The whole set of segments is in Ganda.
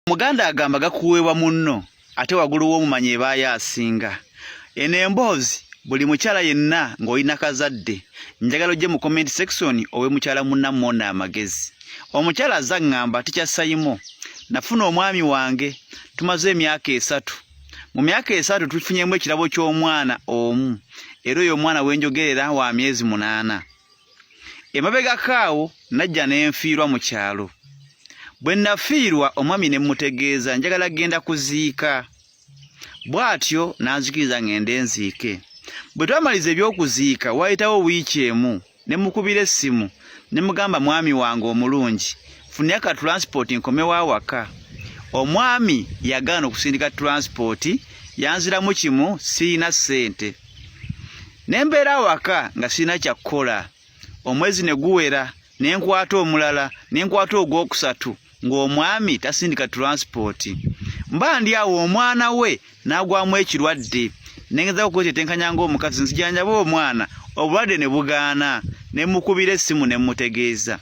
Muganda agamba gakuweebwa munno ate waggulu w'omumanyi ebaayo asinga. Eno emboozi buli mukyala yenna ng'olina kazadde njagala ojje mu comment section owe mukyala munnammwe ono amagezi. Omukyala azza ngamba tikyasayimo nafuna omwami wange tumaze emyaka 3. Mu myaka 3 tufunyemu ekirabo ky'omwana omu era oyo omwana wenjogerera wa myezi 8. Emabega kaawo najja n'enfiirwa mu kyalo. Bwe nafiirwa omwami ne mutegeeza njagala genda kuziika. Bw'atyo n'anzikiriza ngende nziike. Bwe twamaliza ebyokuziika wayitawo wiiki emu ne mukubira essimu ne mugamba mwami wange omulungi funya ka transport nkomewo awaka. Omwami yagaana okusindika transport yanziramu kimu siina ssente. Ne mbeera awaka nga siina kyakkola. Omwezi ne guwera ne nkwata omulala ne nkwata ogwokusatu ng'omwami tasindika transport. Mba ndi awo omwana we n'agwamu ekirwadde. Nengeza okwetetenkanya ng'omukazi nzijanjaba omwana obulwadde ne bugaana ne mukubira essimu ne mutegeeza.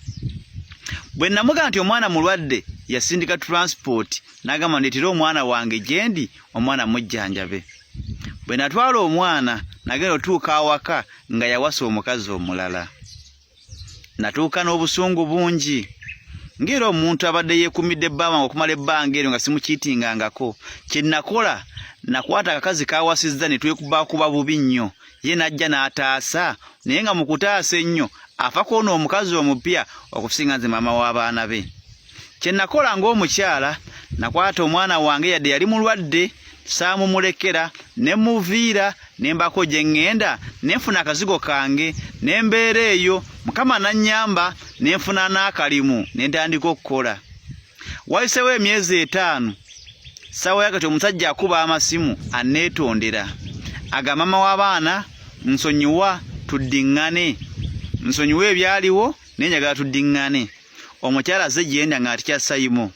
Bwe namugamba nti omwana mulwadde yasindika transport n'agamba ndeetera omwana wange gye ndi omwana mujjanjabe. Bwe natwala omwana nagenda otuuka awaka nga yawasa omukazi omulala. Natuuka n'obusungu bungi. Ngero omuntu abadde yeekumidde ebbanga okumala ebbanga eryo nga simukiitingangako. Kye nakola nakwata akakazi kawasizza ne twekubakuba bubi nnyo. Ye najja n'ataasa naye nga mu kutaasa ennyo afako ono omukazi omupya okusinga nze maama w'abaana be. Kye nakola ng'omukyala nakwata omwana wange yadde yali mulwadde saamumulekera ne muviira ne mbako gye ŋŋenda ne nfuna akazigo kange ne mbeera eyo Mukama nannyamba ne nfuna n'akalimu ne ntandika okukola. Wayiseewo emyezi 5 ssaawa yakati omusajja akuba amasimu anneetondera agamba maama w'abaana nsonyiwa tuddiŋŋane. Nsonyiwa ebyaliwo naye njagala tuddiŋŋane. Omukyala azze gye ndi nga tikyasayimo.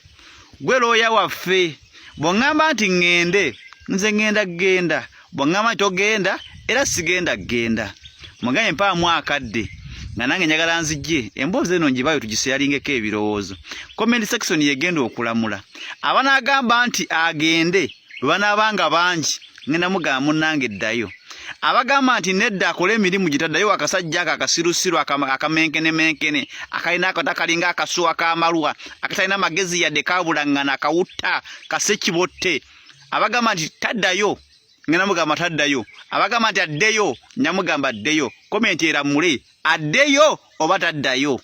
Gwe looya waffe bw'oŋŋamba nti ŋŋende nze ŋŋenda. Bw'oŋŋamba nti togenda era sigenda genda. Mugaye mpaamu akadde nga nange njagala nzijje emboozi eno ngibayo tugiseyaringeko ebirowoozo. Comment section yegenda okulamula. Abanaagamba nti agende bwe banaabanga bangi ngenda mugamba munnange eddayo. Abagamba nti nedda akole emirimu gitaddayo akasajja akasirusiru akamenkenemenkene akalina akatakalinga akasuwa k'amalwa akatalina magezi yadde kabulaŋŋana akawutta kasekibotte. Abagamba nti taddayo ngenda mugamba taddayo. Abagamba nti addeyo nyamugamba addeyo. Comment eramule addeyo oba taddayo.